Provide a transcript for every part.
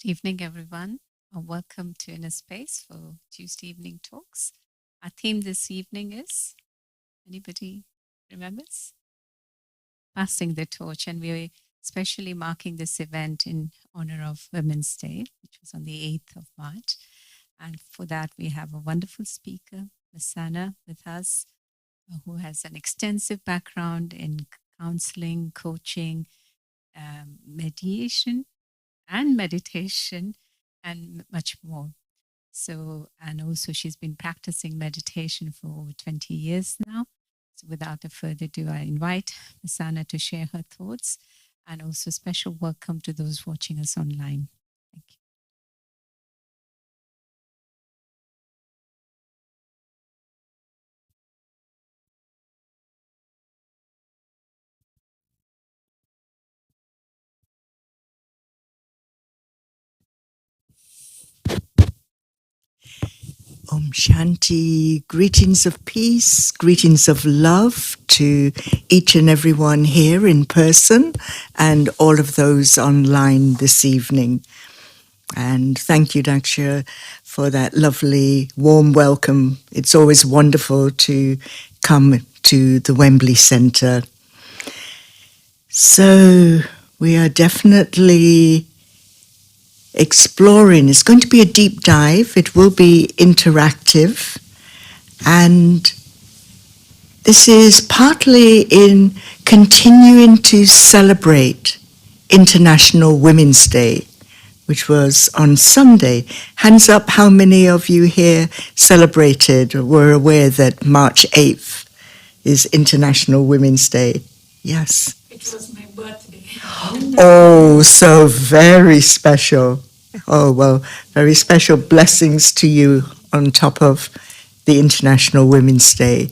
Good evening, everyone. Welcome to Inner Space for Tuesday evening talks. Our theme this evening is, anybody remembers? Passing the torch, and we're especially marking this event in honor of Women's Day, which was on the 8th of March. And for that, we have a wonderful speaker, Masana, with us, who has an extensive background in counseling, coaching, mediation, and meditation, and much more. So, and also she's been practicing meditation for over 20 years now. So without a further ado, I invite Masana to share her thoughts, and also special welcome to those watching us online. Thank you. Om Shanti, greetings of peace, greetings of love to each and everyone here in person and all of those online this evening. And thank you, Daksha, for that lovely, warm welcome. It's always wonderful to come to the Wembley Centre. So we are definitely exploring. It's going to be a deep dive. It will be interactive. And this is partly in continuing to celebrate International Women's Day, which was on Sunday. Hands up how many of you here celebrated or were aware that March 8th is International Women's Day? Yes. It was my birthday. Oh, so very special. Oh, well, very special blessings to you on top of the International Women's Day.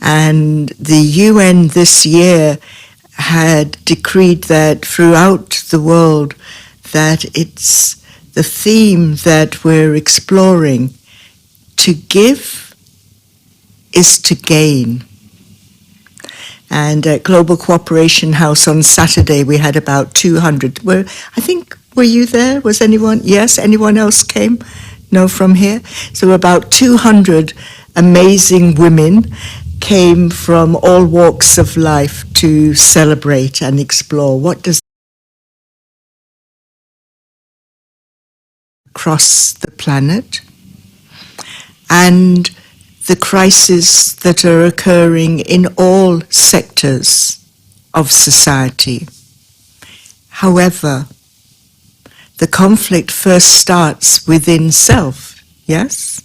And the UN this year had decreed that throughout the world that it's the theme that we're exploring. To give is to gain. And at Global Cooperation House on Saturday, we had about 200. Were you there? Was anyone? Yes, anyone else came? No, from here? So about 200 amazing women came from all walks of life to celebrate and explore what does across the planet and the crises that are occurring in all sectors of society. However, the conflict first starts within self, yes?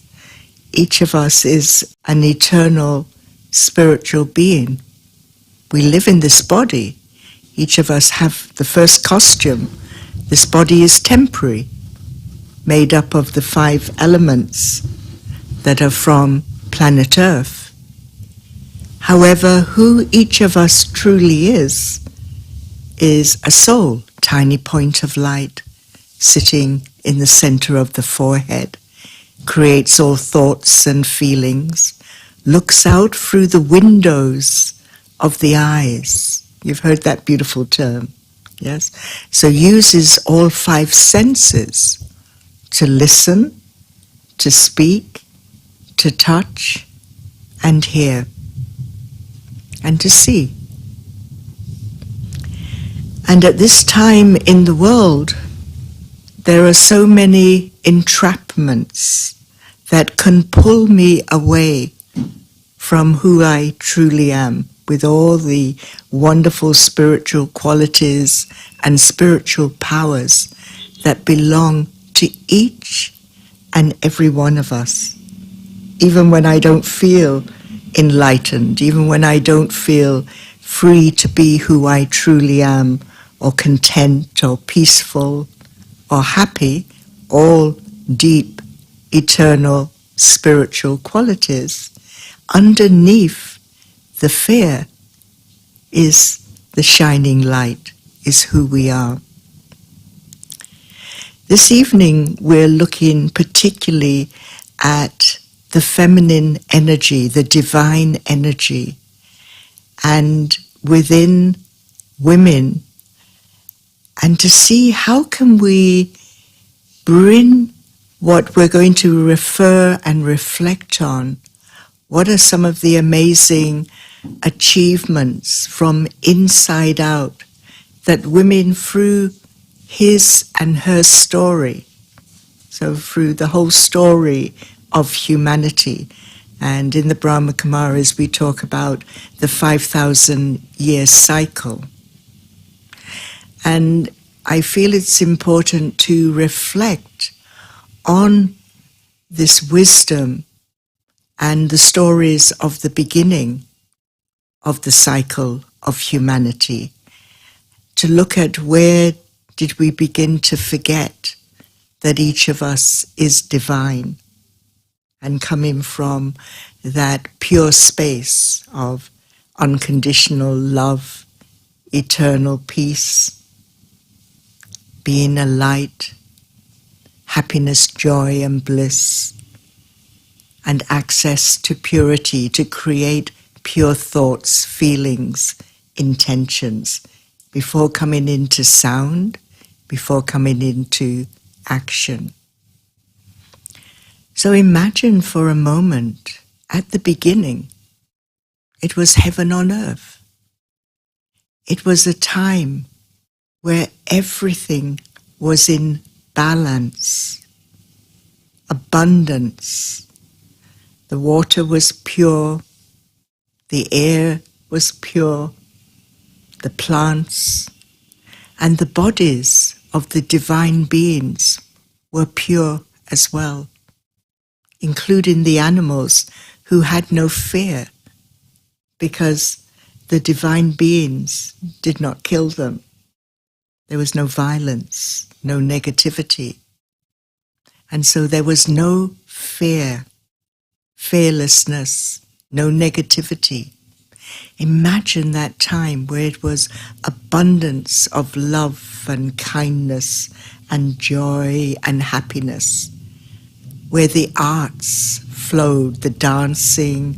Each of us is an eternal spiritual being. We live in this body. Each of us have the first costume. This body is temporary, made up of the 5 elements that are from planet Earth. However, who each of us truly is a soul, tiny point of light, sitting in the center of the forehead, creates all thoughts and feelings, looks out through the windows of the eyes. You've heard that beautiful term, yes? So uses all 5 senses to listen, to speak, to touch and hear, and to see. And at this time in the world, there are so many entrapments that can pull me away from who I truly am, with all the wonderful spiritual qualities and spiritual powers that belong to each and every one of us. Even when I don't feel enlightened, even when I don't feel free to be who I truly am, or content, or peaceful, or happy, all deep, eternal, spiritual qualities, underneath the fear is the shining light, is who we are. This evening we're looking particularly at the feminine energy, the divine energy, and within women, and to see how can we bring what we're going to refer and reflect on. What are some of the amazing achievements from inside out that women, through his and her story, so through the whole story of humanity, and in the Brahma Kumaris we talk about the 5,000-year cycle. And I feel it's important to reflect on this wisdom and the stories of the beginning of the cycle of humanity, to look at where did we begin to forget that each of us is divine, and coming from that pure space of unconditional love, eternal peace, being a light, happiness, joy and bliss, and access to purity to create pure thoughts, feelings, intentions before coming into sound, before coming into action. So imagine for a moment, at the beginning, it was heaven on earth. It was a time where everything was in balance, abundance. The water was pure, the air was pure, the plants and the bodies of the divine beings were pure as well, including the animals who had no fear, because the divine beings did not kill them. There was no violence, no negativity. And so there was no fear, fearlessness, no negativity. Imagine that time where it was abundance of love and kindness and joy and happiness, where the arts flowed, the dancing,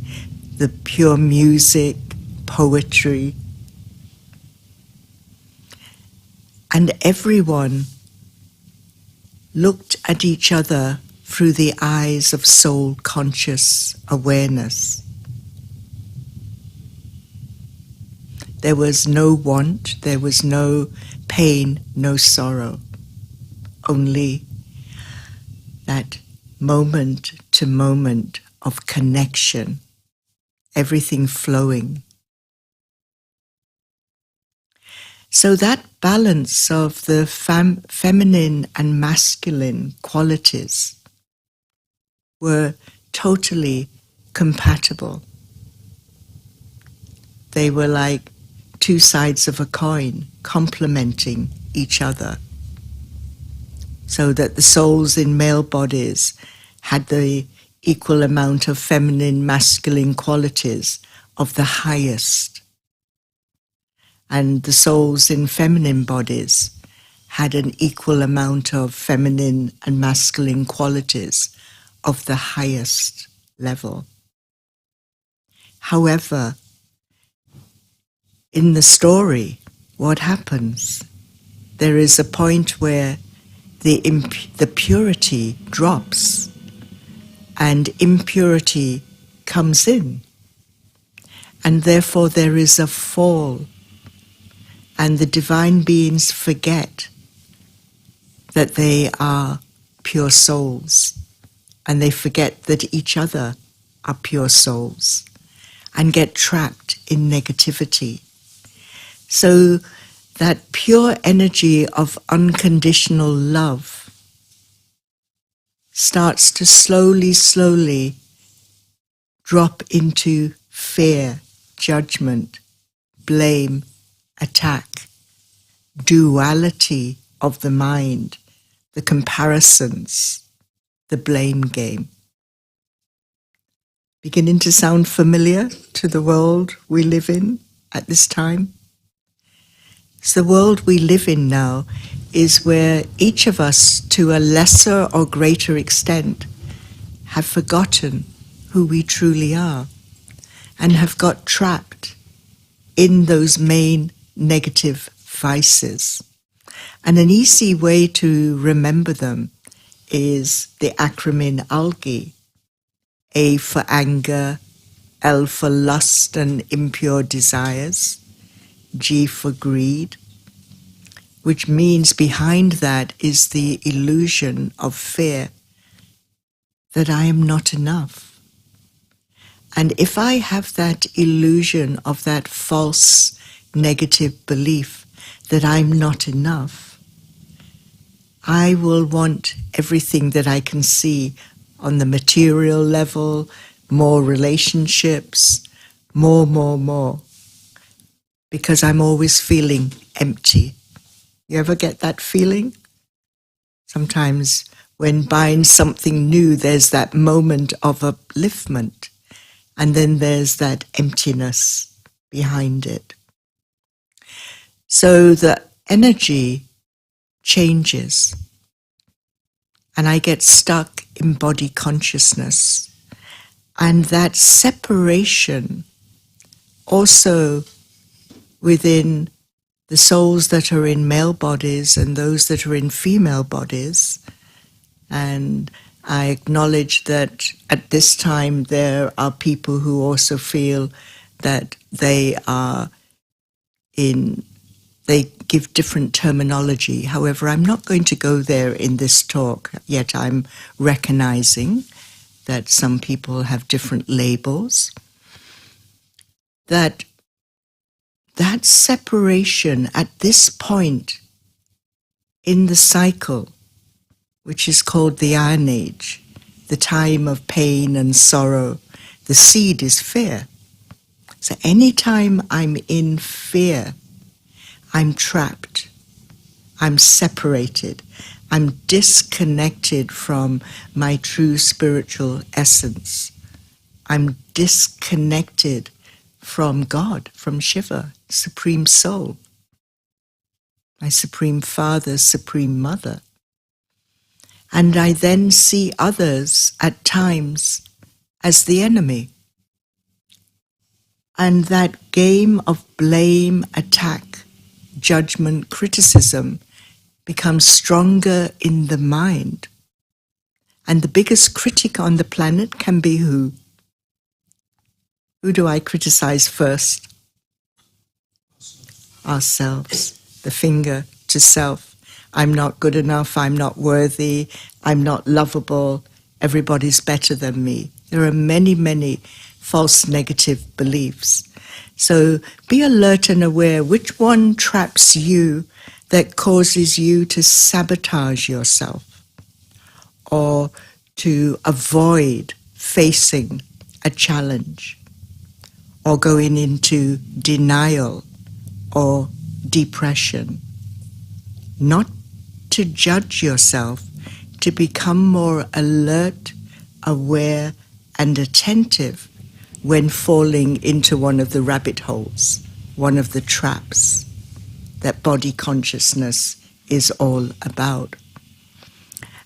the pure music, poetry. And everyone looked at each other through the eyes of soul-conscious awareness. There was no want, there was no pain, no sorrow, only that moment to moment of connection, everything flowing. So that balance of the feminine and masculine qualities were totally compatible. They were like two sides of a coin, complementing each other, so that the souls in male bodies had the equal amount of feminine, masculine qualities of the highest, and the souls in feminine bodies had an equal amount of feminine and masculine qualities of the highest level. However, in the story, what happens? There is a point where the purity drops and impurity comes in, and therefore there is a fall, and the divine beings forget that they are pure souls, and they forget that each other are pure souls, and get trapped in negativity. So that pure energy of unconditional love starts to slowly drop into fear, judgment, blame, attack, duality of the mind, the comparisons, the blame game. Beginning to sound familiar to the world we live in at this time? So the world we live in now is where each of us, to a lesser or greater extent, have forgotten who we truly are and have got trapped in those main negative vices. And an easy way to remember them is the acronym ALGI. A for anger, L for lust and impure desires, G for greed, which means behind that is the illusion of fear that I am not enough. And if I have that illusion of that false negative belief that I'm not enough, I will want everything that I can see on the material level, more relationships, more, because I'm always feeling empty. You ever get that feeling? Sometimes when buying something new, there's that moment of upliftment, and then there's that emptiness behind it. So the energy changes, and I get stuck in body consciousness. And that separation also within the souls that are in male bodies and those that are in female bodies. And I acknowledge that at this time there are people who also feel that they give different terminology. However, I'm not going to go there in this talk, yet I'm recognizing that some people have different labels. That separation at this point in the cycle, which is called the Iron Age, the time of pain and sorrow, the seed is fear. So anytime I'm in fear, I'm trapped, I'm separated, I'm disconnected from my true spiritual essence. I'm disconnected from God, from Shiva, Supreme Soul, my Supreme Father, Supreme Mother. And I then see others at times as the enemy. And that game of blame, attack, judgment, criticism becomes stronger in the mind. And the biggest critic on the planet can be who? Who do I criticize first? Ourselves. The finger to self. I'm not good enough, I'm not worthy, I'm not lovable, everybody's better than me. There are many false negative beliefs. So be alert and aware which one traps you that causes you to sabotage yourself or to avoid facing a challenge or going into denial or depression. Not to judge yourself, to become more alert, aware, and attentive when falling into one of the rabbit holes, one of the traps that body consciousness is all about.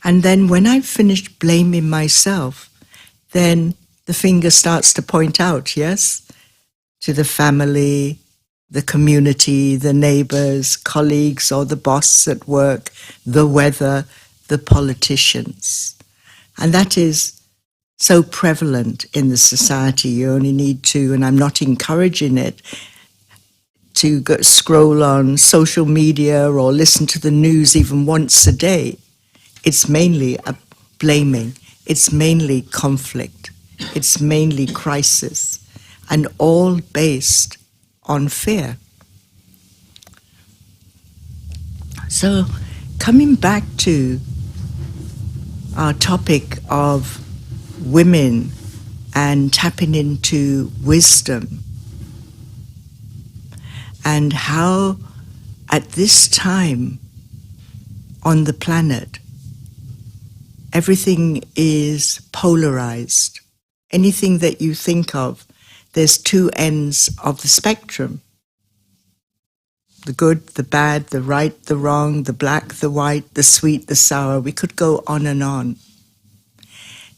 And then when I've finished blaming myself, then the finger starts to point out, yes, to the family, the community, the neighbors, colleagues, or the boss at work, the weather, the politicians. And that is so prevalent in the society. You only need to, and I'm not encouraging it, to scroll on social media or listen to the news even once a day. It's mainly a blaming. It's mainly conflict. It's mainly crisis. And all based on fear. So, coming back to our topic of women and tapping into wisdom, and how at this time on the planet, everything is polarized. Anything that you think of, there's two ends of the spectrum. The good, the bad, the right, the wrong, the black, the white, the sweet, the sour. We could go on and on.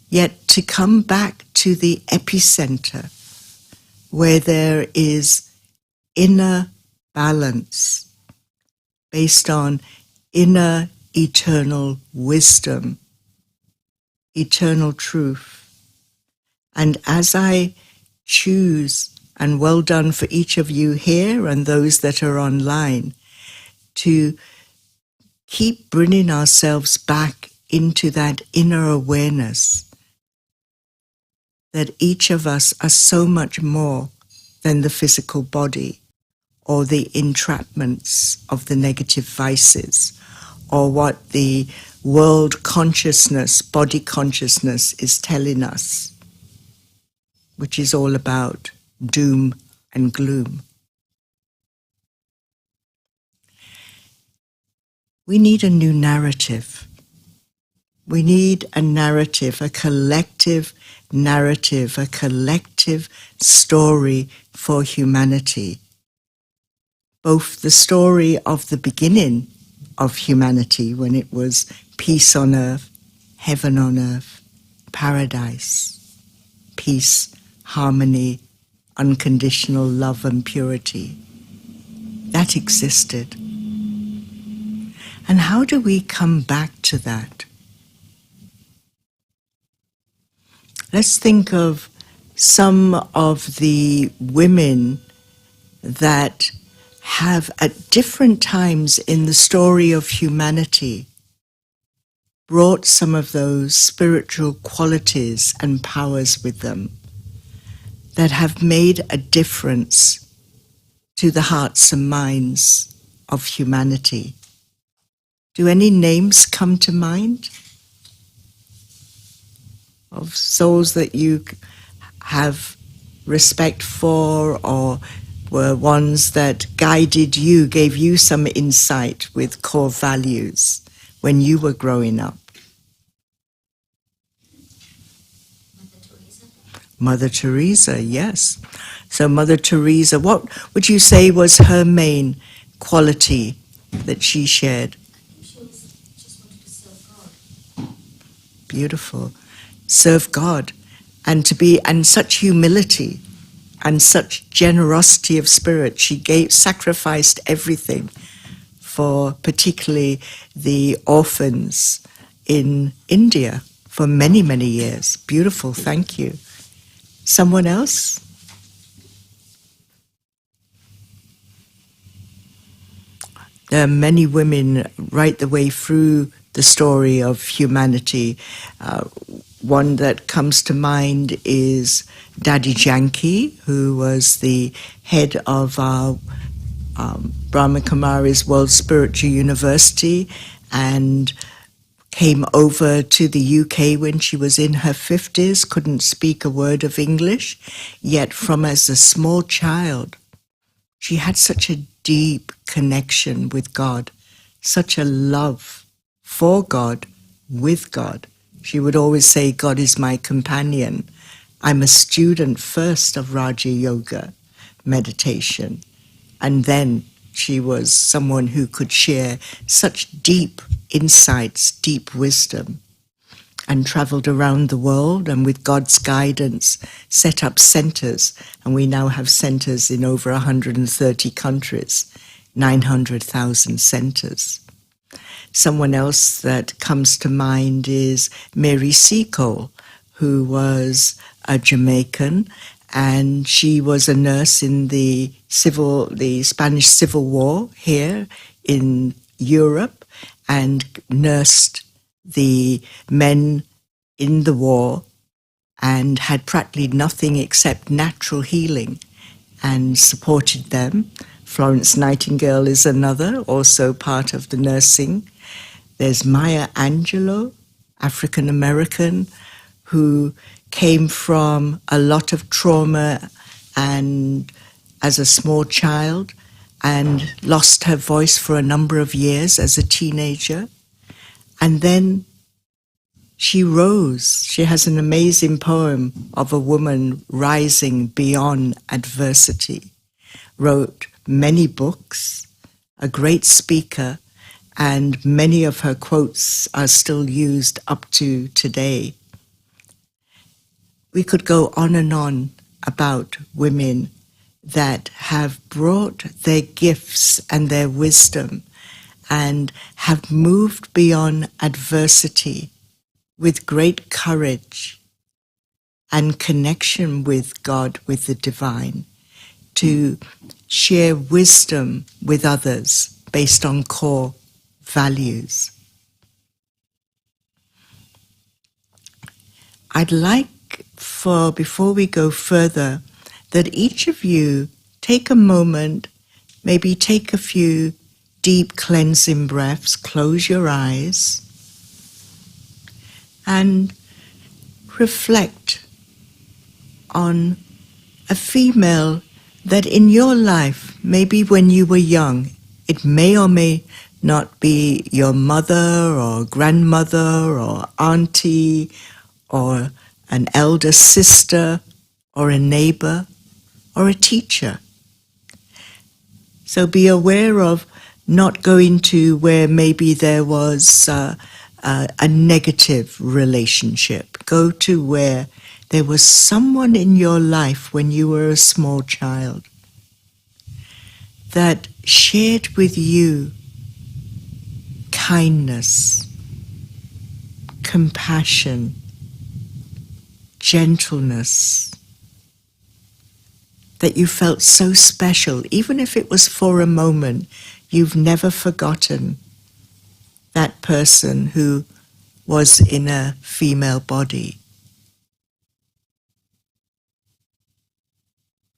Yet to come back to the epicenter, where there is inner balance based on inner eternal wisdom, eternal truth. And as I choose, and well done for each of you here and those that are online, to keep bringing ourselves back into that inner awareness that each of us are so much more than the physical body or the entrapments of the negative vices or what the world consciousness, body consciousness is telling us, which is all about doom and gloom. We need a new narrative. We need a narrative, a collective narrative, a collective story for humanity. Both the story of the beginning of humanity, when it was peace on earth, heaven on earth, paradise, peace, harmony, unconditional love and purity. That existed. And how do we come back to that? Let's think of some of the women that have at different times in the story of humanity brought some of those spiritual qualities and powers with them that have made a difference to the hearts and minds of humanity. Do any names come to mind of souls that you have respect for, or were ones that guided you, gave you some insight with core values when you were growing up? Mother Teresa, yes. So Mother Teresa, what would you say was her main quality that she shared? She just wanted to serve God. Beautiful. Serve God, and to be, and such humility and such generosity of spirit. She sacrificed everything for particularly the orphans in India for many, many years. Beautiful, thank you. Someone else? There are many women right the way through the story of humanity. One that comes to mind is Daddy Janki, who was the head of our Brahma Kumari's World Spiritual University and came over to the UK when she was in her 50s, couldn't speak a word of English, yet from as a small child, she had such a deep connection with God, such a love for God, with God. She would always say, God is my companion. I'm a student first of Raja Yoga meditation. And then she was someone who could share such deep insights, deep wisdom, and traveled around the world and with God's guidance set up centers. And we now have centers in over 130 countries, 900,000 centers. Someone else that comes to mind is Mary Seacole, who was a Jamaican, and she was a nurse in the Spanish Civil War here in Europe, and nursed the men in the war and had practically nothing except natural healing and supported them. Florence Nightingale is another, also part of the nursing. There's Maya Angelou, African American, who came from a lot of trauma and as a small child and lost her voice for a number of years as a teenager. And then she rose. She has an amazing poem of a woman rising beyond adversity, wrote many books, a great speaker, and many of her quotes are still used up to today. We could go on and on about women that have brought their gifts and their wisdom and have moved beyond adversity with great courage and connection with God, with the divine, to share wisdom with others based on core values. I'd like for, before we go further, that each of you take a moment, maybe take a few deep cleansing breaths, close your eyes, and reflect on a female that in your life, maybe when you were young, it may or may not be your mother or grandmother or auntie or an elder sister or a neighbor or a teacher. So be aware of not going to where maybe there was a negative relationship. Go to where there was someone in your life when you were a small child that shared with you kindness, compassion, gentleness, that you felt so special, even if it was for a moment. You've never forgotten that person who was in a female body.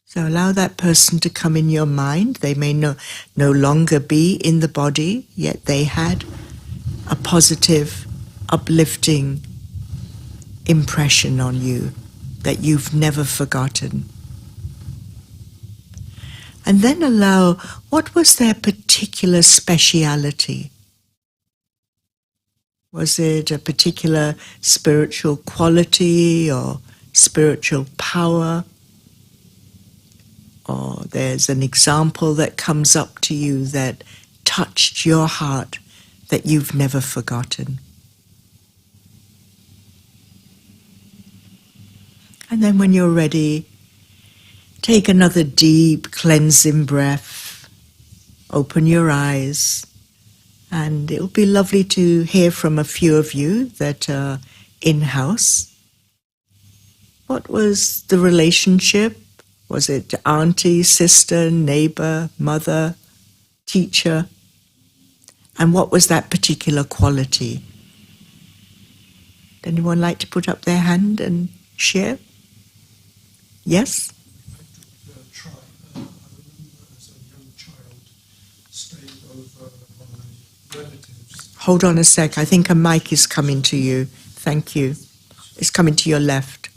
So allow that person to come in your mind. They may no longer be in the body, yet they had a positive, uplifting impression on you that you've never forgotten. And then allow, what was their particular speciality? Was it a particular spiritual quality or spiritual power? Or there's an example that comes up to you that touched your heart that you've never forgotten. And then when you're ready, take another deep cleansing breath, open your eyes, and it'll be lovely to hear from a few of you that are in-house. What was the relationship? Was it auntie, sister, neighbor, mother, teacher? And what was that particular quality? Would anyone like to put up their hand and share? Yes? I remember as a young child staying over my relatives. Hold on a sec. I think a mic is coming to you. Thank you. It's coming to your left.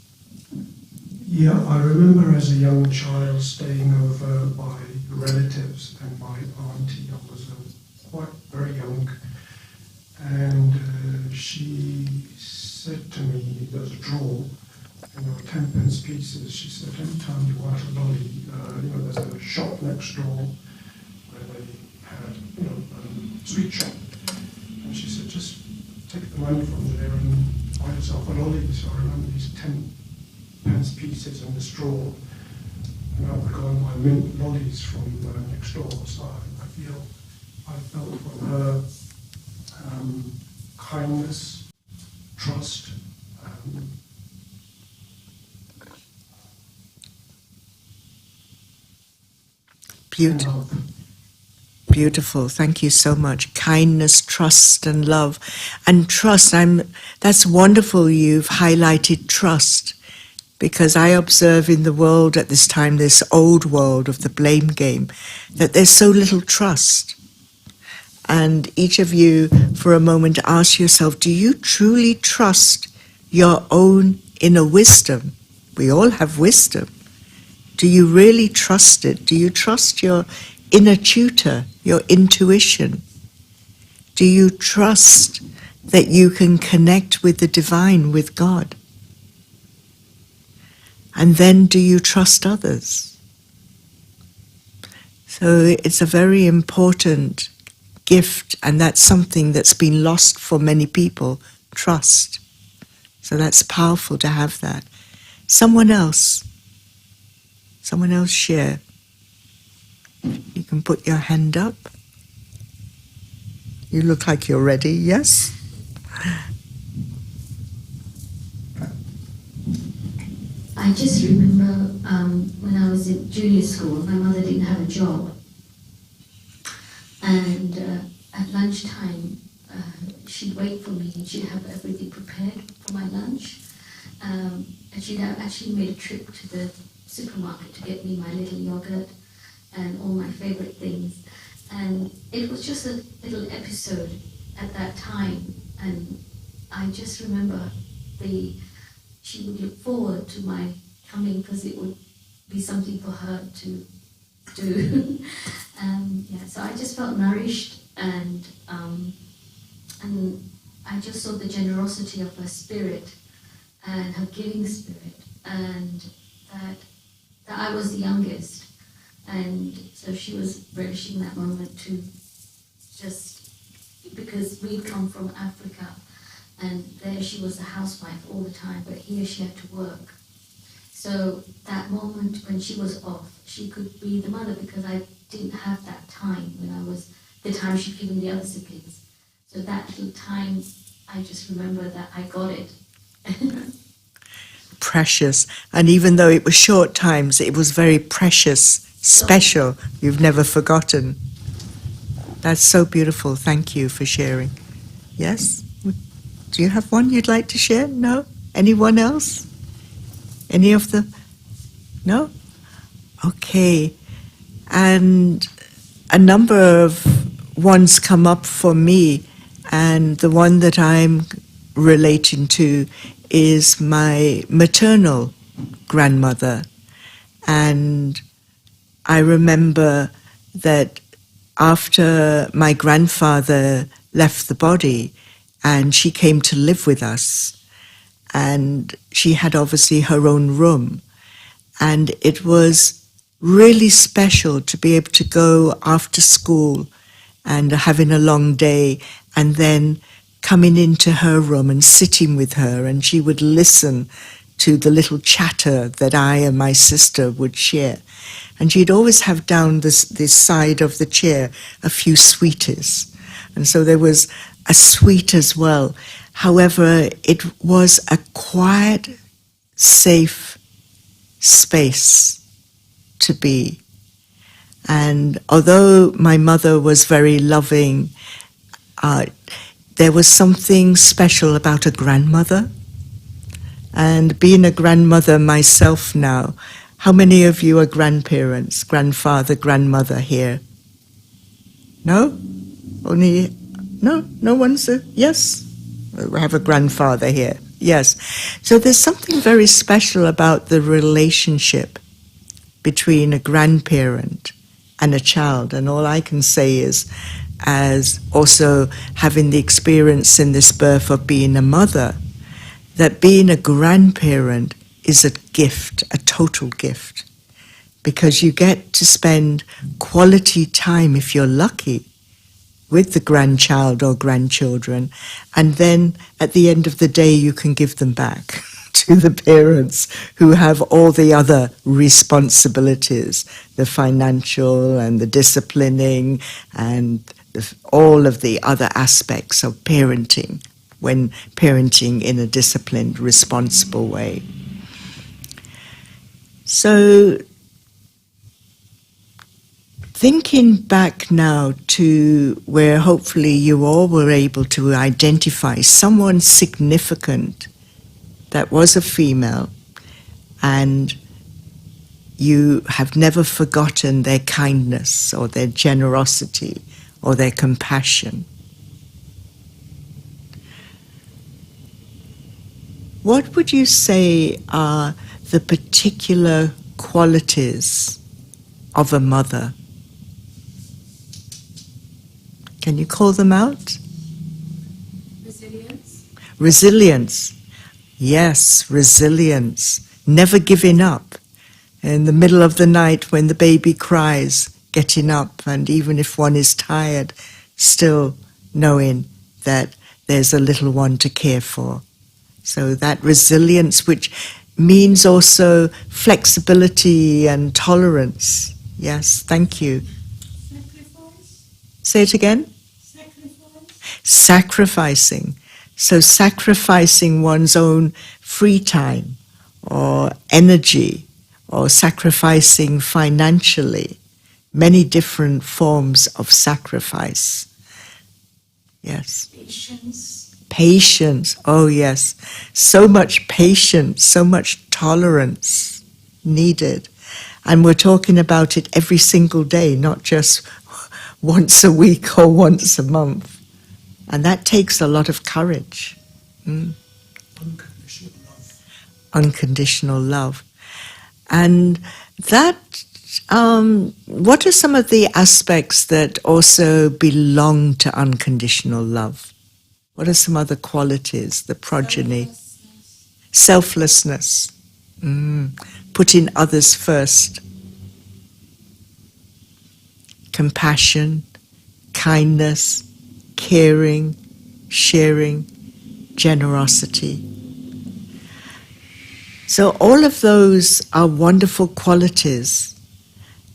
Yeah, I remember as a young child staying over my relatives and my auntie. I was quite very young, and she said to me, there's a drawer, and there were 10p pieces. She said, anytime you want a lolly, there's a shop next door where they had, a sweet shop. And she said, just take the money from there and buy yourself a lolly. So I remember these 10p pieces in this drawer, and I would go and buy mint lollies from next door. So I felt from her kindness, trust, Beautiful. Thank you so much. Kindness, trust, and love. And trust, that's wonderful you've highlighted trust, because I observe in the world at this time, this old world of the blame game, that there's so little trust. And each of you, for a moment, ask yourself, do you truly trust your own inner wisdom? We all have wisdom. Do you really trust it? Do you trust your inner tutor, your intuition? Do you trust that you can connect with the divine, with God? And then do you trust others? So it's a very important gift, and that's something that's been lost for many people, trust. So that's powerful to have that. Someone else share. You can put your hand up. You look like you're ready, yes? I just remember when I was in junior school, my mother didn't have a job. And at lunchtime, she'd wait for me and she'd have everything prepared for my lunch. And she'd actually made a trip to the supermarket to get me my little yogurt and all my favorite things. And it was just a little episode at that time. And I just remember she would look forward to my coming because it would be something for her to do. So I just felt nourished, and I just saw the generosity of her spirit and her giving spirit, and that I was the youngest, and so she was relishing that moment to just because we'd come from Africa, and there she was a housewife all the time, but here she had to work. So that moment when she was off, she could be the mother because I didn't have that time when I was the time she'd given the other siblings. So that little time, I just remember that I got it. Precious. And even though it was short times, it was very precious, special. You've never forgotten. That's so beautiful. Thank you for sharing. Yes? Do you have one you'd like to share? No? Anyone else? Any of the... No? Okay. And a number of ones come up for me, and the one that I'm relating to is my maternal grandmother. And I remember that after my grandfather left the body and she came to live with us, and she had obviously her own room, and it was really special to be able to go after school and having a long day and then coming into her room and sitting with her, and she would listen to the little chatter that I and my sister would share. And she'd always have down this side of the chair a few sweeties. And so there was a sweet as well. However, it was a quiet, safe space to be. And although my mother was very loving, there was something special about a grandmother. And being a grandmother myself now, how many of you are grandparents, grandfather, grandmother here? No? Only, no one's yes? We have a grandfather here, yes. So there's something very special about the relationship between a grandparent and a child. And all I can say is, as also having the experience in this birth of being a mother, that being a grandparent is a gift, a total gift, because you get to spend quality time, if you're lucky, with the grandchild or grandchildren, and then at the end of the day you can give them back to the parents who have all the other responsibilities, the financial and the disciplining and all of the other aspects of parenting, when parenting in a disciplined, responsible way. So, thinking back now to where hopefully you all were able to identify someone significant that was a female, and you have never forgotten their kindness or their generosity or their compassion. What would you say are the particular qualities of a mother? Can you call them out? Resilience. Resilience. Yes, resilience. Never giving up. In the middle of the night when the baby cries, getting up, and even if one is tired, still knowing that there's a little one to care for. So that resilience, which means also flexibility and tolerance. Yes, thank you. Sacrifice. Say it again. Sacrifice. Sacrificing. So sacrificing one's own free time or energy, or sacrificing financially. Many different forms of sacrifice. Yes. Patience. Patience, oh yes. So much patience, so much tolerance needed. And we're talking about it every single day, not just once a week or once a month. And that takes a lot of courage. Unconditional love. Unconditional love. And that, what are some of the aspects that also belong to unconditional love? What are some other qualities, the progeny? Selflessness. Putting others first. Compassion, kindness, caring, sharing, generosity. So all of those are wonderful qualities.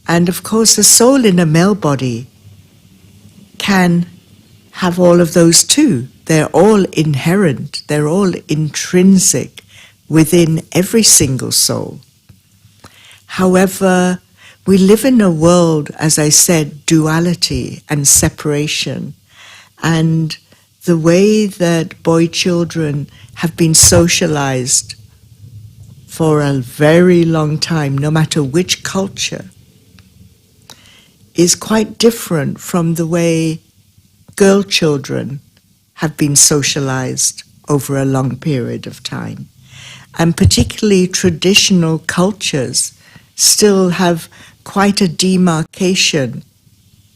And of course, the soul in a male body can have all of those too. They're all inherent, they're all intrinsic within every single soul. However, we live in a world, as I said, duality and separation. And the way that boy children have been socialized for a very long time, no matter which culture, is quite different from the way girl children have been socialized over a long period of time. And particularly traditional cultures still have quite a demarcation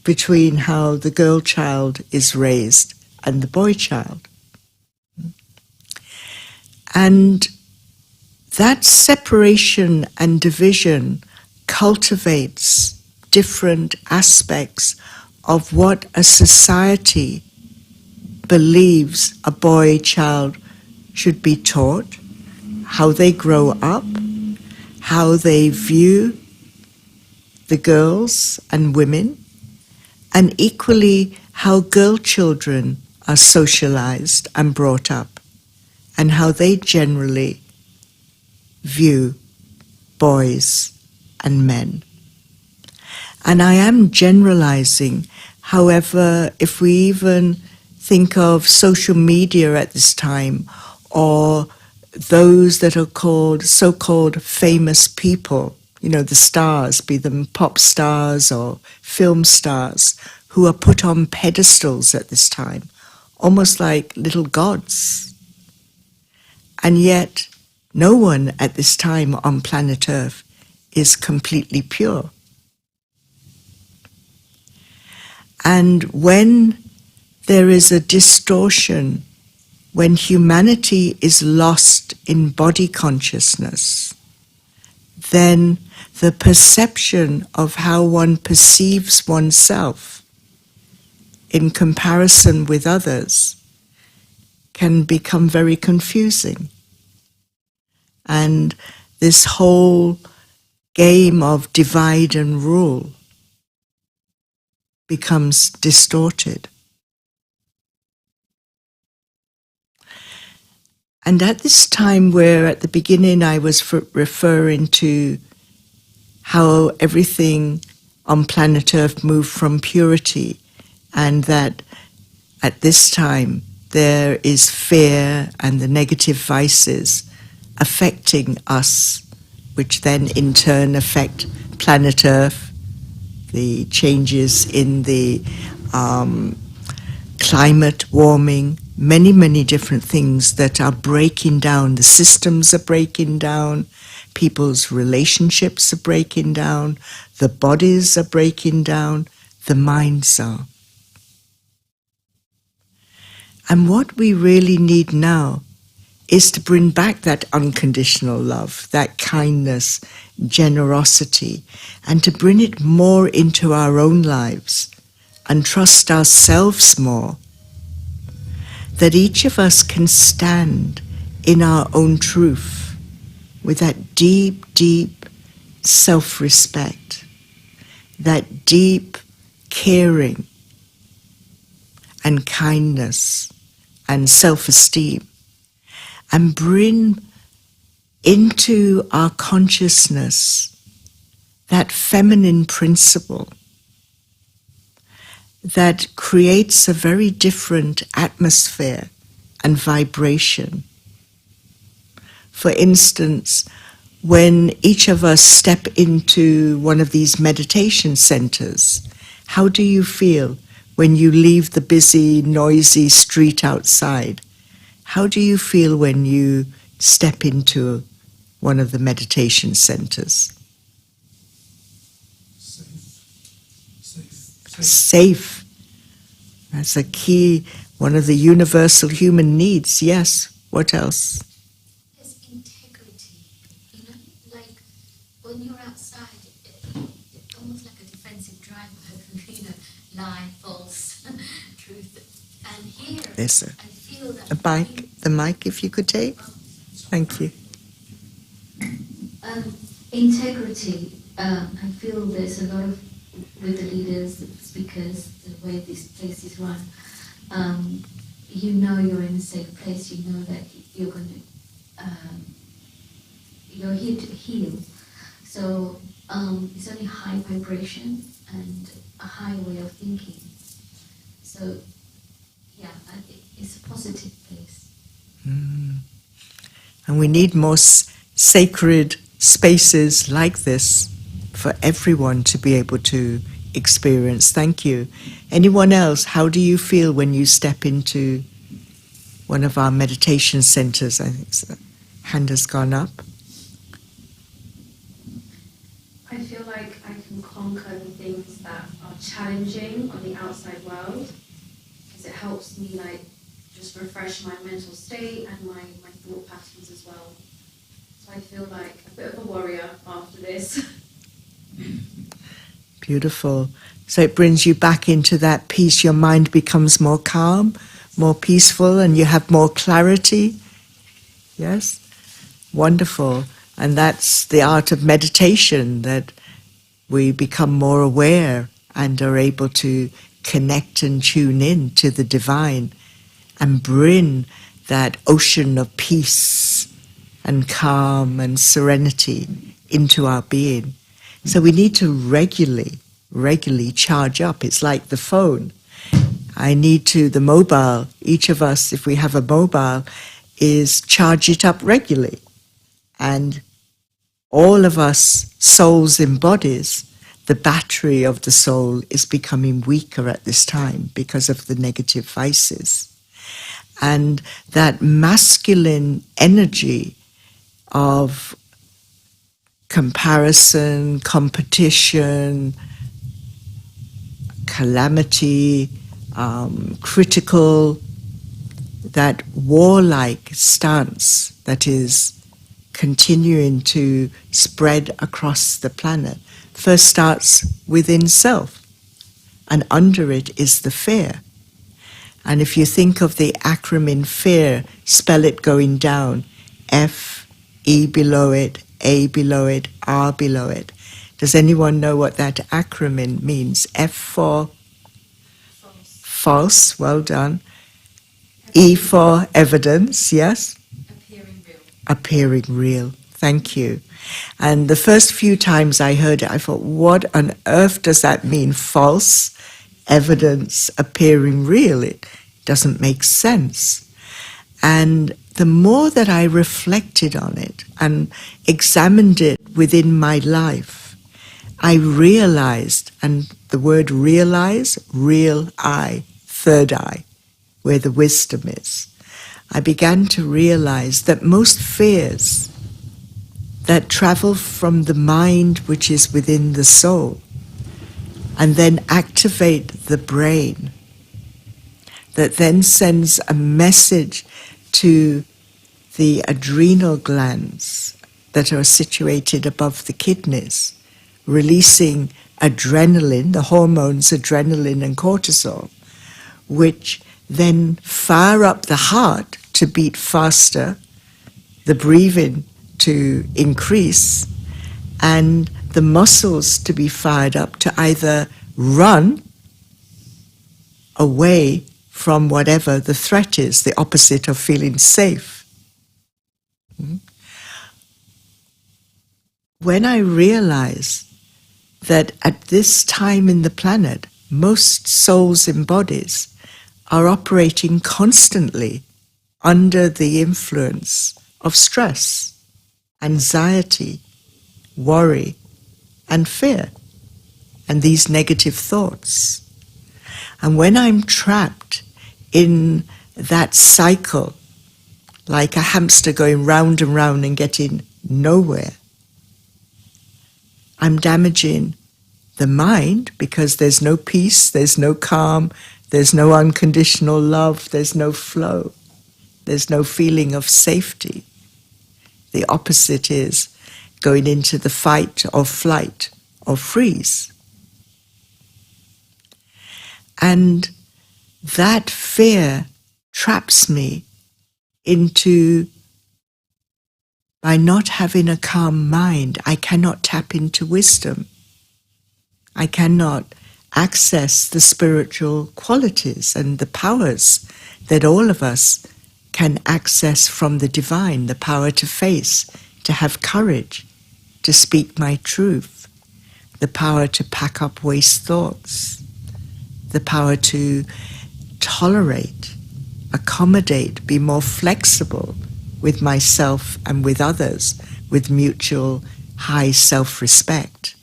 between how the girl child is raised and the boy child. And that separation and division cultivates different aspects of what a society believes a boy child should be taught, how they grow up, how they view the girls and women, and equally how girl children are socialized and brought up, and how they generally view boys and men. And I am generalizing. However, if we even think of social media at this time, or those that are called so-called famous people, you know, the stars, be them pop stars or film stars, who are put on pedestals at this time, almost like little gods. And yet, no one at this time on planet Earth is completely pure. And when there is a distortion, when humanity is lost in body consciousness, then the perception of how one perceives oneself in comparison with others can become very confusing. And this whole game of divide and rule becomes distorted. And at this time where at the beginning I was referring to how everything on planet Earth moved from purity, and that at this time there is fear and the negative vices affecting us, which then in turn affect planet Earth, the changes in the climate warming, many, many different things that are breaking down. The systems are breaking down, people's relationships are breaking down, the bodies are breaking down, the minds are. And what we really need now is to bring back that unconditional love, that kindness, generosity, and to bring it more into our own lives and trust ourselves more, that each of us can stand in our own truth with that deep, deep self-respect, that deep caring and kindness and self-esteem, and bring into our consciousness that feminine principle that creates a very different atmosphere and vibration. For instance, when each of us step into one of these meditation centers, how do you feel when you leave the busy, noisy street outside? How do you feel when you step into one of the meditation centers? Safe. That's a key, one of the universal human needs. Yes. What else? There's integrity. You know, like when you're outside, it's almost like a defensive drive, you know, lie, false, truth. And here, There's I feel that the mic, if you could take. Thank you. Integrity. I feel there's a lot of, with the leaders, the speakers, the way this place is run, you know you're in a safe place, you know that you're going to, you're here to heal. So it's only high vibration and a high way of thinking. So yeah, it's a positive place. And we need more sacred spaces like this for everyone to be able to experience. Thank you. Anyone else, how do you feel when you step into one of our meditation centers? I think the hand has gone up. I feel like I can conquer the things that are challenging on the outside world, because it helps me like just refresh my mental state and my thought patterns as well. So I feel like a bit of a warrior after this. Beautiful. So it brings you back into that peace. Your mind becomes more calm, more peaceful, and you have more clarity. Yes? Wonderful. And that's the art of meditation, that we become more aware and are able to connect and tune in to the divine and bring that ocean of peace and calm and serenity into our being. So we need to regularly charge up. It's like the phone. The mobile, each of us, if we have a mobile, is charge it up regularly. And all of us, souls in bodies, the battery of the soul is becoming weaker at this time because of the negative vices. And that masculine energy of comparison, competition, calamity, critical, that warlike stance that is continuing to spread across the planet first starts within self, and under it is the fear. And if you think of the acronym fear, spell it going down, F, E below it, A below it, R below it. Does anyone know what that acronym means? F for false, well done. E for evidence, yes? Appearing real. Appearing real, thank you. And the first few times I heard it, I thought, what on earth does that mean? False, evidence, appearing real. It doesn't make sense. And the more that I reflected on it and examined it within my life, I realized, and the word realize, real eye, third eye, where the wisdom is. I began to realize that most fears that travel from the mind, which is within the soul, and then activate the brain, that then sends a message to the adrenal glands that are situated above the kidneys, releasing adrenaline, the hormones adrenaline and cortisol, which then fire up the heart to beat faster, the breathing to increase, and the muscles to be fired up to either run away from whatever the threat is, the opposite of feeling safe, when I realize that at this time in the planet, most souls and bodies are operating constantly under the influence of stress, anxiety, worry, and fear, and these negative thoughts. And when I'm trapped in that cycle, like a hamster going round and round and getting nowhere, I'm damaging the mind because there's no peace, there's no calm, there's no unconditional love, there's no flow, there's no feeling of safety. The opposite is going into the fight or flight or freeze. And that fear traps me into, by not having a calm mind, I cannot tap into wisdom. I cannot access the spiritual qualities and the powers that all of us can access from the divine, the power to face, to have courage, to speak my truth, the power to pack up waste thoughts, the power to tolerate, accommodate, be more flexible with myself and with others, with mutual high self-respect,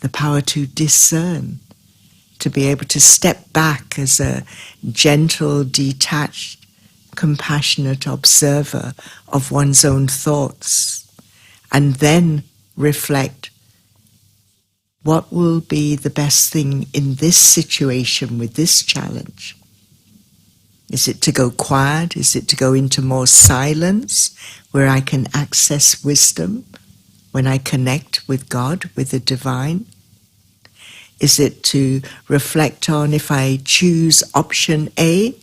the power to discern, to be able to step back as a gentle, detached, compassionate observer of one's own thoughts, and then reflect what will be the best thing in this situation with this challenge. Is it to go quiet? Is it to go into more silence where I can access wisdom when I connect with God, with the divine? Is it to reflect on, if I choose option A,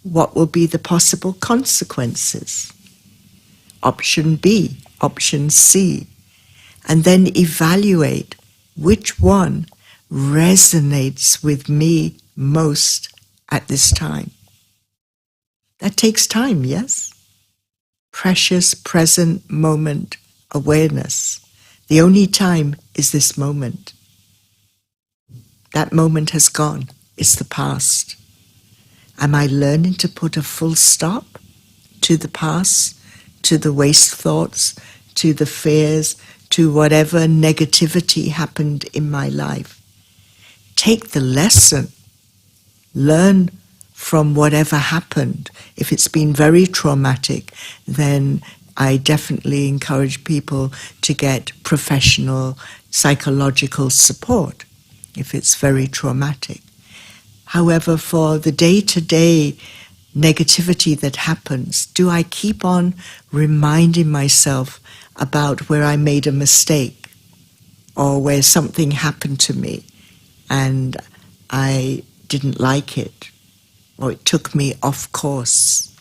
what will be the possible consequences? Option B, option C, and then evaluate which one resonates with me most at this time. That takes time, yes? Precious present moment awareness. The only time is this moment. That moment has gone. It's the past. Am I learning to put a full stop to the past, to the waste thoughts, to the fears, to whatever negativity happened in my life? Take the lesson. Learn from whatever happened. If it's been very traumatic, then I definitely encourage people to get professional psychological support if it's very traumatic. However, for the day-to-day negativity that happens, do I keep on reminding myself about where I made a mistake or where something happened to me and I didn't like it, or it took me off course?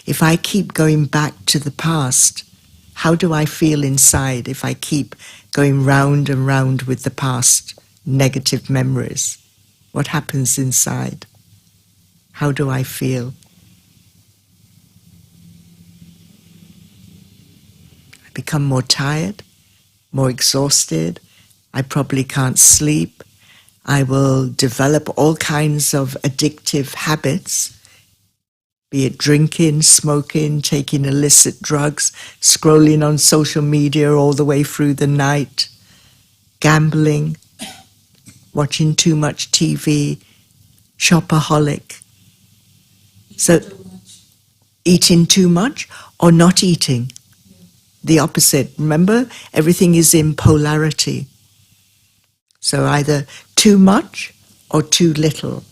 If I keep going back to the past, how do I feel inside if I keep going round and round with the past negative memories? What happens inside? How do I feel? I become more tired, more exhausted. I probably can't sleep. I will develop all kinds of addictive habits, be it drinking, smoking, taking illicit drugs, scrolling on social media all the way through the night, gambling, watching too much TV, shopaholic. So eating too much or not eating? The opposite. Remember, everything is in polarity. So either too much or too little.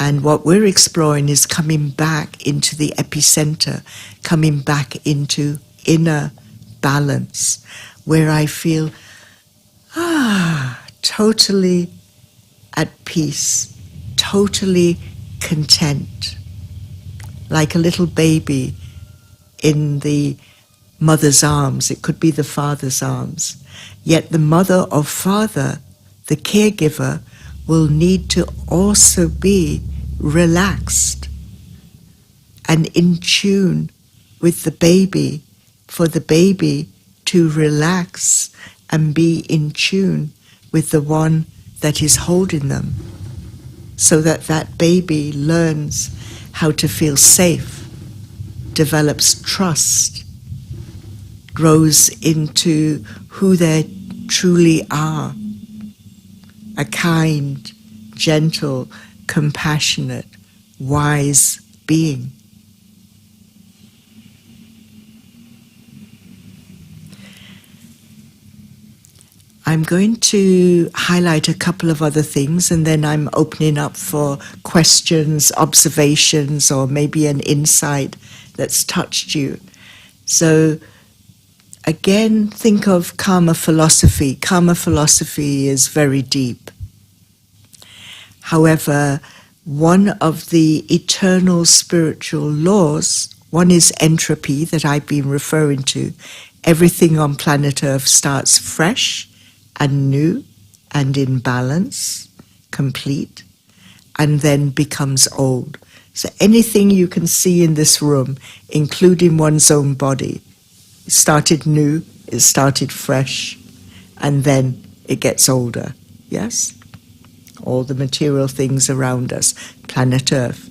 And what we're exploring is coming back into the epicenter, coming back into inner balance, where I feel totally at peace, totally content, like a little baby in the mother's arms. It could be the father's arms. Yet the mother or father, the caregiver, will need to also be relaxed and in tune with the baby, for the baby to relax and be in tune with the one that is holding them, so that that baby learns how to feel safe, develops trust, grows into who they truly are, a kind, gentle, compassionate, wise being. I'm going to highlight a couple of other things, and then I'm opening up for questions, observations, or maybe an insight that's touched you. So again, think of karma philosophy. Karma philosophy is very deep. However, one of the eternal spiritual laws, one is entropy that I've been referring to. Everything on planet Earth starts fresh and new and in balance, complete, and then becomes old. So anything you can see in this room, including one's own body, it started new, it started fresh, and then it gets older. Yes? All the material things around us, planet Earth.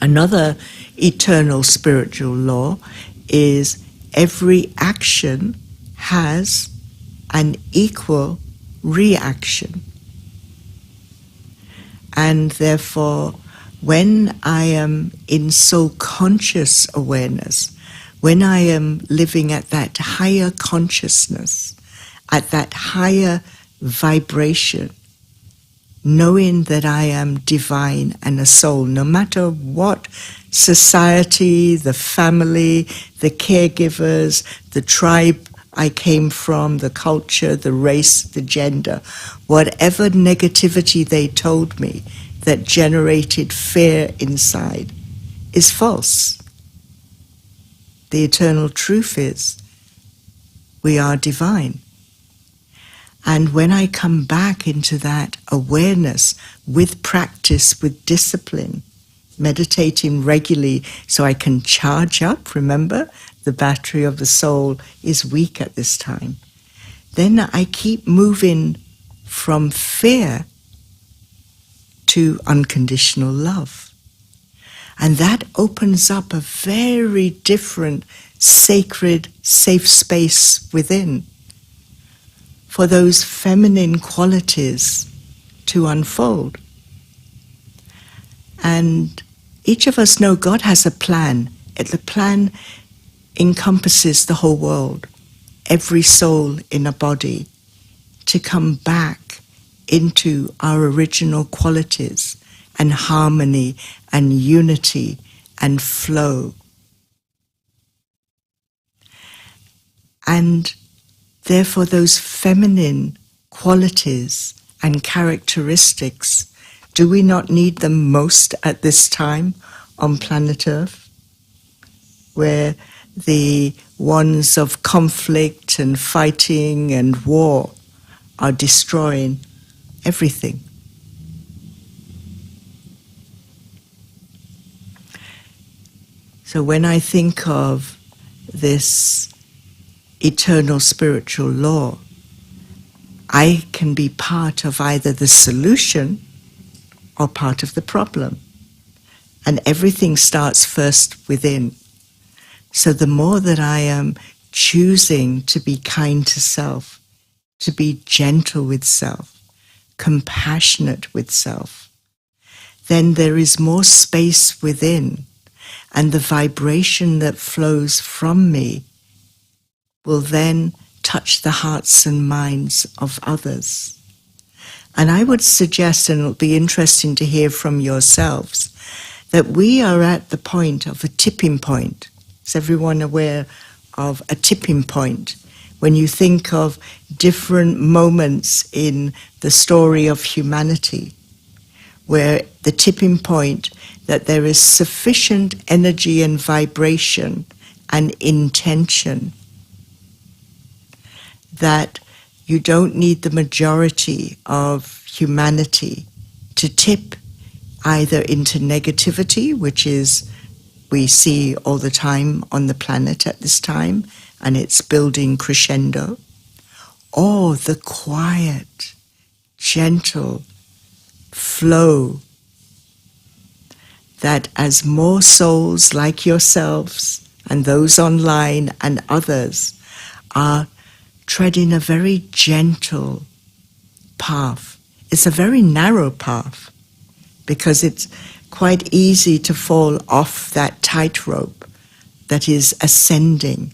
Another eternal spiritual law is every action has an equal reaction. And therefore, when I am in soul conscious awareness, when I am living at that higher consciousness, at that higher vibration, knowing that I am divine and a soul, no matter what society, the family, the caregivers, the tribe I came from, the culture, the race, the gender, whatever negativity they told me that generated fear inside is false. The eternal truth is we are divine. And when I come back into that awareness with practice, with discipline, meditating regularly so I can charge up, remember, the battery of the soul is weak at this time, then I keep moving from fear to unconditional love. And that opens up a very different, sacred, safe space within for those feminine qualities to unfold. And each of us know God has a plan. The plan encompasses the whole world, every soul in a body, to come back into our original qualities and harmony and unity and flow. And therefore those feminine qualities and characteristics, do we not need them most at this time on planet Earth, where the ones of conflict and fighting and war are destroying everything? So when I think of this eternal spiritual law, I can be part of either the solution or part of the problem. And everything starts first within. So the more that I am choosing to be kind to self, to be gentle with self, compassionate with self, then there is more space within, and the vibration that flows from me will then touch the hearts and minds of others. And I would suggest, and it'll be interesting to hear from yourselves, that we are at the point of a tipping point. Is everyone aware of a tipping point? When you think of different moments in the story of humanity, where the tipping point, that there is sufficient energy and vibration and intention that you don't need the majority of humanity to tip either into negativity, which is we see all the time on the planet at this time, and it's building crescendo, or the quiet, gentle flow that as more souls like yourselves and those online and others are treading a very gentle path. It's a very narrow path because it's quite easy to fall off that tightrope that is ascending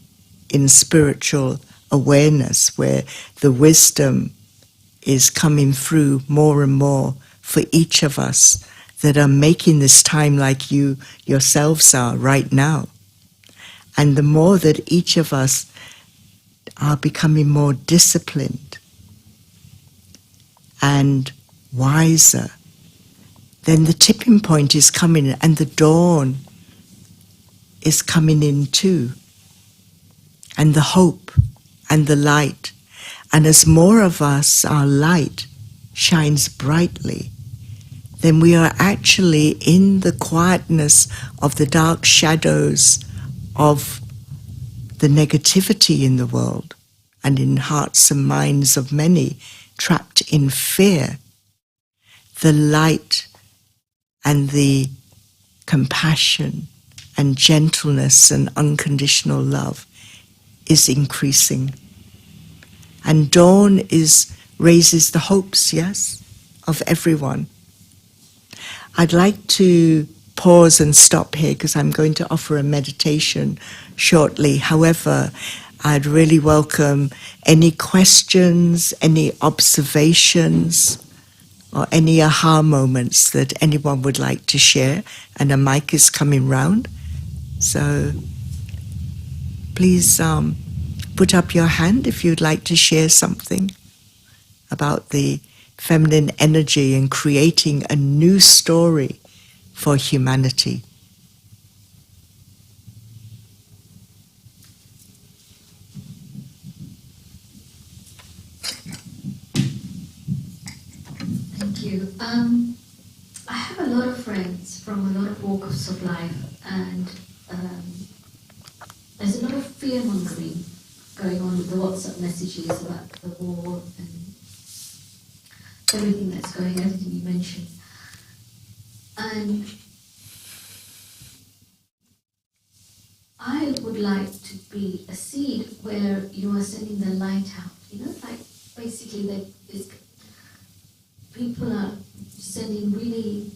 in spiritual awareness, where the wisdom is coming through more and more for each of us that are making this time like you yourselves are right now. And the more that each of us are becoming more disciplined and wiser, then the tipping point is coming and the dawn is coming in too. And the hope and the light. And as more of us, our light shines brightly, then we are actually in the quietness of the dark shadows of the negativity in the world and in hearts and minds of many trapped in fear. The light and the compassion and gentleness and unconditional love is increasing. And dawn raises the hopes, yes, of everyone. I'd like to pause and stop here because I'm going to offer a meditation shortly. However, I'd really welcome any questions, any observations, or any aha moments that anyone would like to share. And a mic is coming round. So please put up your hand if you'd like to share something about the feminine energy and creating a new story for humanity. Thank you. I have a lot of friends from a lot of walks of life, and there's a lot of fear-mongering going on with the WhatsApp messages about the war and everything that's going on, everything you mentioned. And I would like to be a seed where you are sending the light out, like basically that is, people are sending really,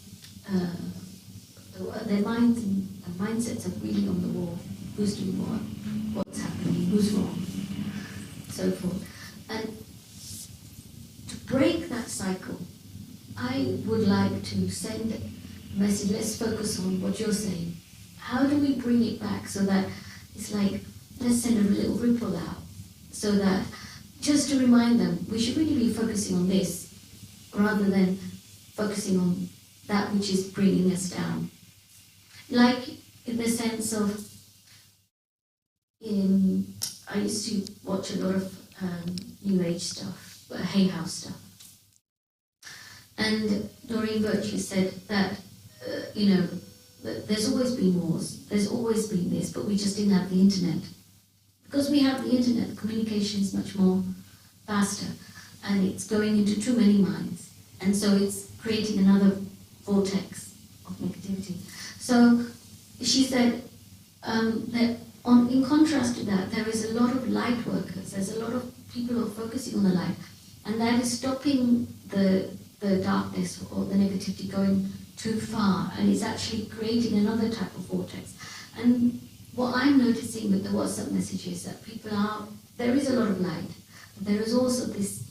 their minds and mindsets are really on the war. Who's doing what? What's happening? Who's wrong? So forth. And to break that cycle, I would like to send a message. Let's focus on what you're saying. How do we bring it back so that it's like, let's send a little ripple out, so that just to remind them, we should really be focusing on this rather than focusing on that which is bringing us down. Like in the sense of, I used to watch a lot of New Age stuff, Hay House stuff. And Doreen Virtue said that, there's always been wars, there's always been this, but we just didn't have the internet. Because we have the internet, communication is much more faster, and it's going into too many minds. And so it's creating another vortex of negativity. So she said that in contrast to that, there is a lot of light workers, there's a lot of people who are focusing on the light, and that is stopping the darkness or the negativity going too far, and it's actually creating another type of vortex. And what I'm noticing with the WhatsApp messages that there is a lot of light, but there is also this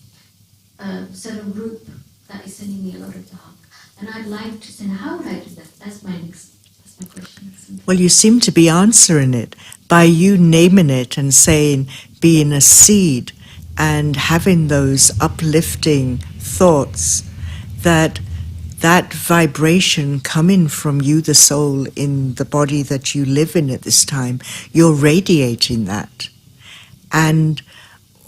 certain group that is sending me a lot of dark. And I'd like to send, how would I do that? That's my question. Well, you seem to be answering it by you naming it and saying, being a seed and having those uplifting thoughts, that vibration coming from you, the soul, in the body that you live in at this time, you're radiating that. And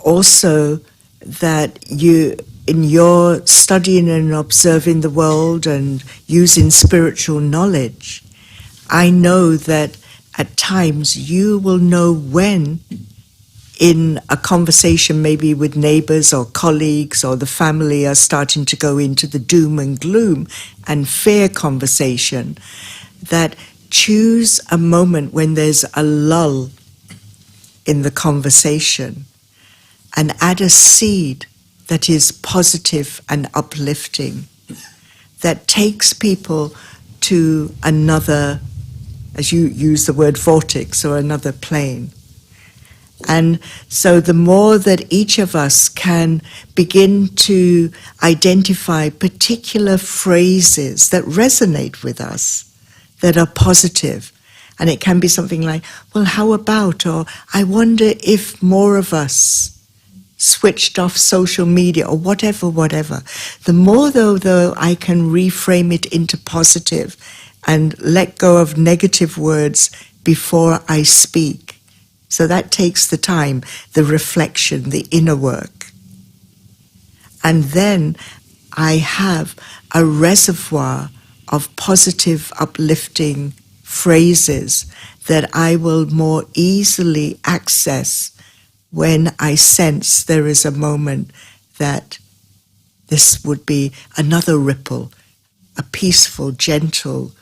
also that you, in your studying and observing the world and using spiritual knowledge, I know that at times you will know when in a conversation maybe with neighbors or colleagues or the family are starting to go into the doom and gloom and fear conversation, that choose a moment when there's a lull in the conversation and add a seed that is positive and uplifting, that takes people to another, as you use the word vortex, or another plane. And so the more that each of us can begin to identify particular phrases that resonate with us, that are positive, and it can be something like, well, how about, or I wonder if more of us switched off social media, or whatever. The more though I can reframe it into positive and let go of negative words before I speak. So that takes the time, the reflection, the inner work. And then I have a reservoir of positive, uplifting phrases that I will more easily access when I sense there is a moment that this would be another ripple, a peaceful, gentle,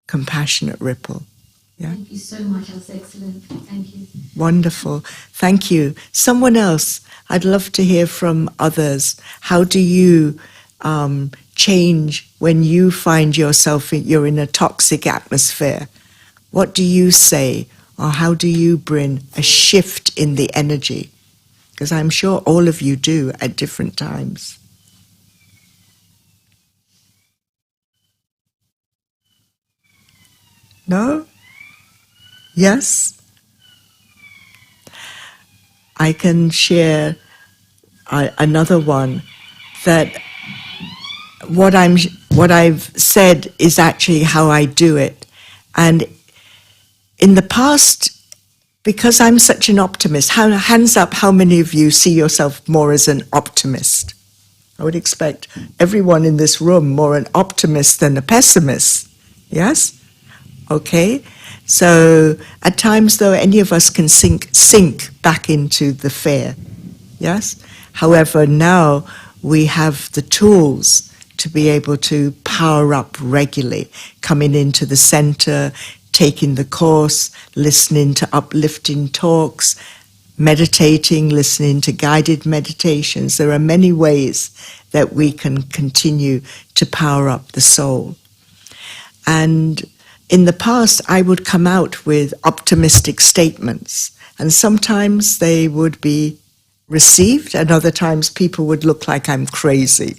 compassionate ripple. Yeah? Thank you so much. That was excellent. Thank you. Wonderful. Thank you. Someone else, I'd love to hear from others. How do you change when you find yourself, you're in a toxic atmosphere? What do you say, or how do you bring a shift in the energy? Because I'm sure all of you do at different times. No? Yes? I can share another one, that what I've said is actually how I do it. And in the past, because I'm such an optimist, hands up how many of you see yourself more as an optimist? I would expect everyone in this room more an optimist than a pessimist. Yes? Okay? So at times, though, any of us can sink back into the fear. Yes? However, now we have the tools to be able to power up regularly, coming into the center, taking the course, listening to uplifting talks, meditating, listening to guided meditations. There are many ways that we can continue to power up the soul. And in the past, I would come out with optimistic statements, and sometimes they would be received, and other times people would look like I'm crazy.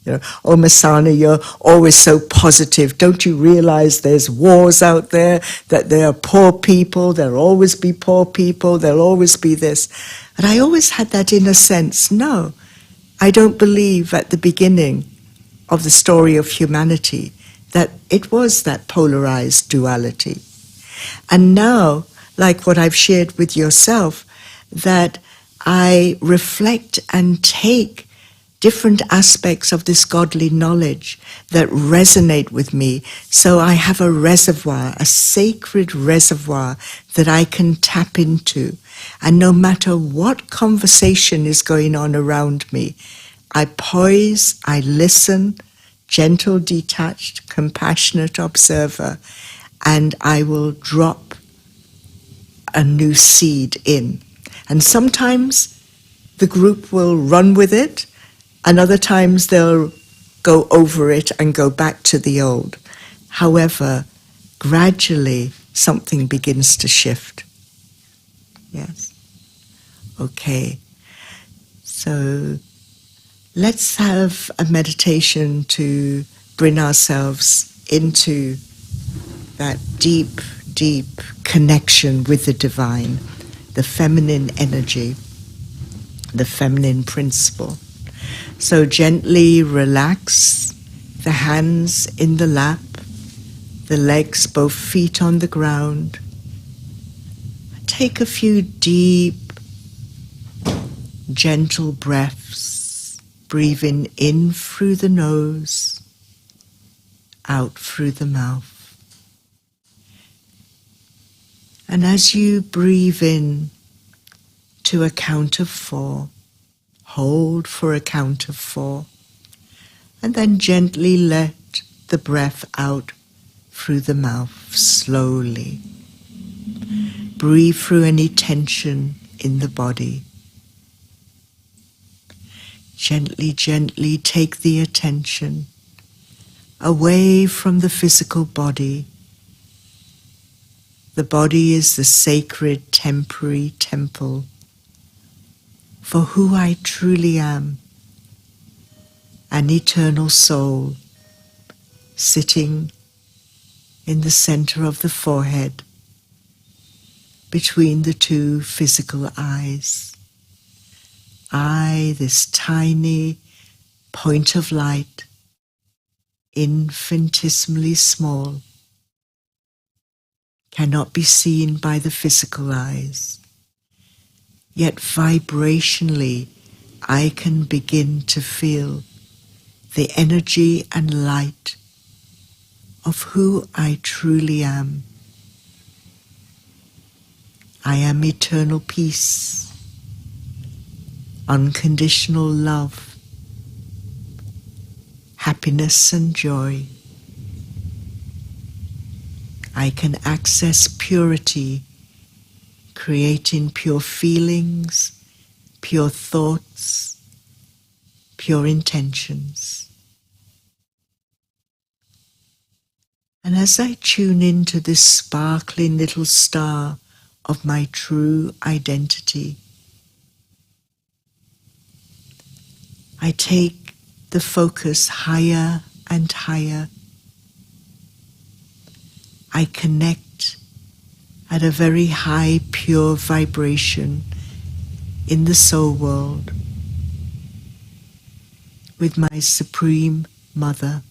You know, oh, Masana, you're always so positive. Don't you realize there's wars out there, that there are poor people, there'll always be poor people, there'll always be this. And I always had that inner sense, no, I don't believe at the beginning of the story of humanity that it was that polarized duality. And now, like what I've shared with yourself, that I reflect and take different aspects of this godly knowledge that resonate with me. So I have a reservoir, a sacred reservoir that I can tap into. And no matter what conversation is going on around me, I poise, I listen, gentle, detached, compassionate observer, and I will drop a new seed in. And sometimes the group will run with it, and other times they'll go over it and go back to the old. However, gradually something begins to shift. Yes? Okay. So let's have a meditation to bring ourselves into that deep, deep connection with the divine, the feminine energy, the feminine principle. So gently relax the hands in the lap, the legs, both feet on the ground. Take a few deep, gentle breaths, breathing in through the nose, out through the mouth. And as you breathe in, to a count of 4. Hold for a count of 4. And then gently let the breath out through the mouth slowly. Breathe through any tension in the body. Gently, gently take the attention away from the physical body. The body is the sacred temporary temple for who I truly am, an eternal soul sitting in the center of the forehead between the 2 physical eyes. I, this tiny point of light, infinitesimally small, cannot be seen by the physical eyes. Yet vibrationally, I can begin to feel the energy and light of who I truly am. I am eternal peace, unconditional love, happiness and joy. I can access purity, creating pure feelings, pure thoughts, pure intentions. And as I tune into this sparkling little star of my true identity, I take the focus higher and higher. I connect at a very high, pure vibration in the soul world with my Supreme Mother,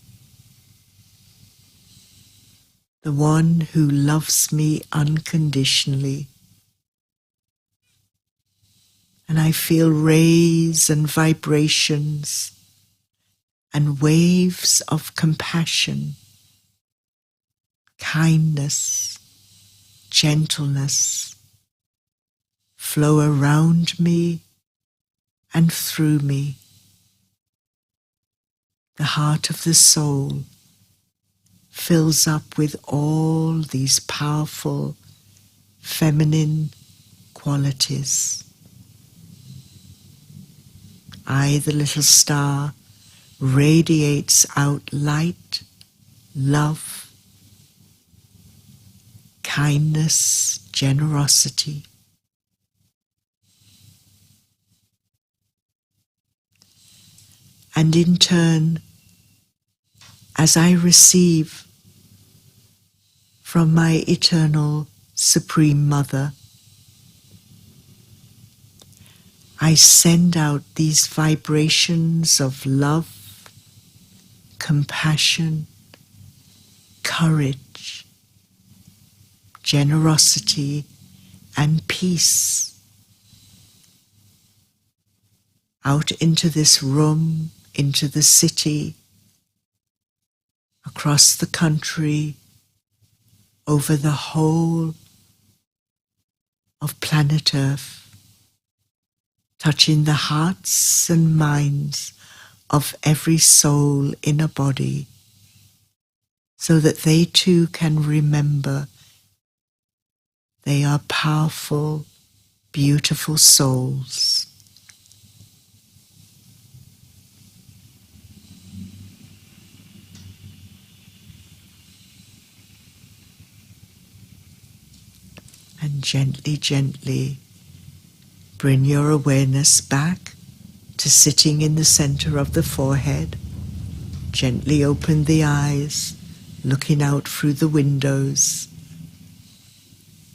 the one who loves me unconditionally. And I feel rays and vibrations and waves of compassion, kindness, gentleness flow around me and through me. The heart of the soul fills up with all these powerful feminine qualities. I, the little star, radiates out light, love, kindness, generosity. And in turn, as I receive from my eternal Supreme Mother, I send out these vibrations of love, compassion, courage, generosity, and peace out into this room, into the city, across the country, over the whole of planet Earth, touching the hearts and minds of every soul in a body, so that they too can remember they are powerful, beautiful souls. And gently, gently bring your awareness back to sitting in the center of the forehead. Gently open the eyes, looking out through the windows,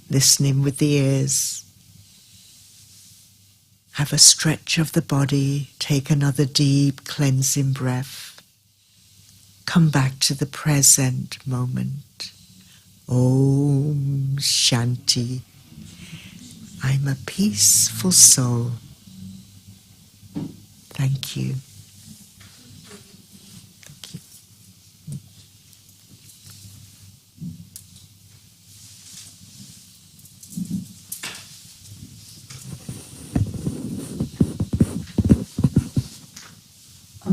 listening with the ears. Have a stretch of the body, take another deep cleansing breath. Come back to the present moment. Om Shanti. I'm a peaceful soul. Thank you. Thank you.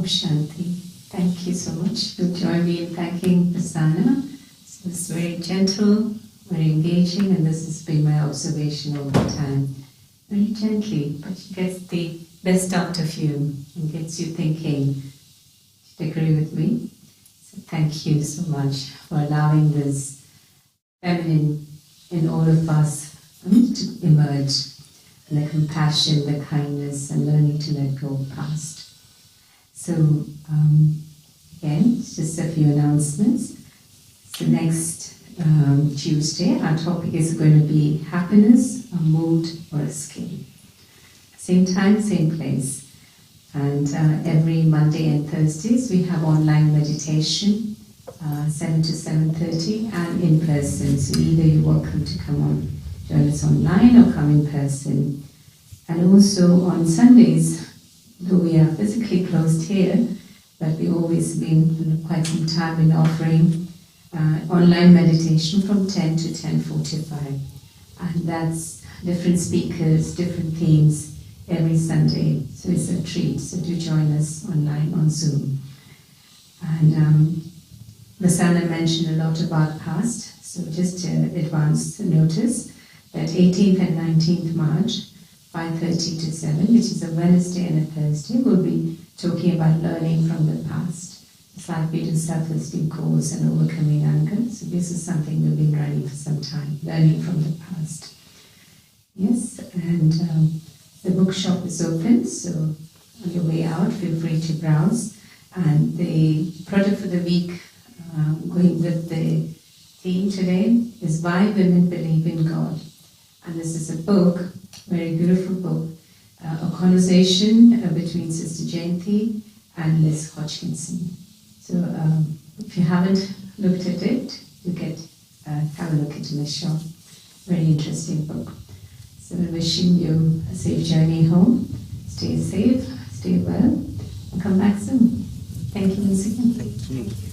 Om Shanti. Thank you so much. You'll join me in thanking Masana. So it's very gentle, very engaging, and this has been my observation all the time. Very gently, but she gets the best out of you and gets you thinking. Do you agree with me? So thank you so much for allowing this feminine in all of us to emerge. And the compassion, the kindness, and learning to let go of past. So, again, just a few announcements. So next Tuesday, our topic is going to be happiness, a mood, or a skill. Same time, same place. And every Monday and Thursdays, we have online meditation, 7 to 7:30, and in person. So either you're welcome to come on, join us online, or come in person. And also on Sundays, though we are physically closed here, but we've always been quite some time in offering online meditation from 10 to 10:45. And that's different speakers, different themes every Sunday. So it's a treat. So do join us online on Zoom. And Masana mentioned a lot about past. So just advance notice that 18th and 19th March, 5:30 to 7, which is a Wednesday and a Thursday, we'll be talking about learning from the past. It's like we do self-esteem course and overcoming anger. So this is something we've been running for some time, learning from the past. Yes, and the bookshop is open, so on your way out, feel free to browse. And the product for the week, going with the theme today, is Why Women Believe in God. And this is a book, very beautiful book, a conversation between Sister Jayanti and Liz Hodgkinson. So if you haven't looked at it, you get have a look at it in the shop. Very interesting book. So wishing you a safe journey home. Stay safe, stay well, and come back soon. Thank you once again. Thank you.